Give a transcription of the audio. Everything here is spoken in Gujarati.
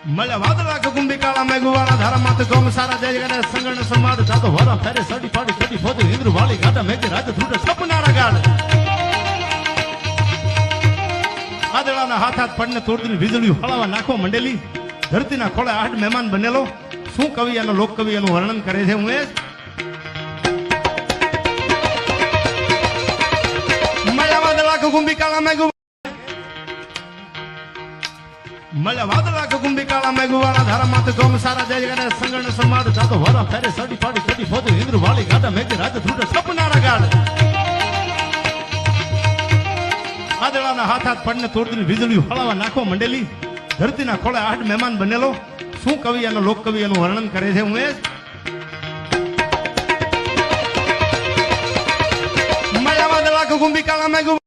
મળે વાદળા કુંભી કાળા મેઘવાળા ધારા માથે ગોમ સારા જય ગણે સંગણ સમાદ જાતો વરા ફેરે સડી પાડી કડી ફોદી ઇન્દ્ર વાળી ગાડા મેઘ રાજ ધ્રુડ સપનારા ગાડ વાદળાના હાથ હાથ પડને તોડતી વીજળી હળવા નાખો મંડેલી ધરતીના ખોળે આઠ મહેમાન બનેલો શું કવિ અને લોક કવિ એનું વર્ણન કરે છે હું એ મળ્યા વાદળા કુંભી કાળા મેઘ મળે વાદળા કુંભી કાળા મેઘવાળા ધારા માથે ગોમ સારા જય ગણે સંગણ સમાદ જાતો વરા ફેરે સડી પાડી કડી ફોદી ઇન્દ્ર વાળી ગાડા મેઘ રાજ ધ્રુડ સપનારા ગાડ વાદળાના હાથ હાથ પડને તોડતી વીજળી હળવા નાખો મંડેલી ધરતીના ખોળે આઠ મહેમાન બનેલો શું કવિ અને લોક કવિ એનું વર્ણન કરે છે હું એ મળ્યા વાદળા કુંભી કાળા મેઘ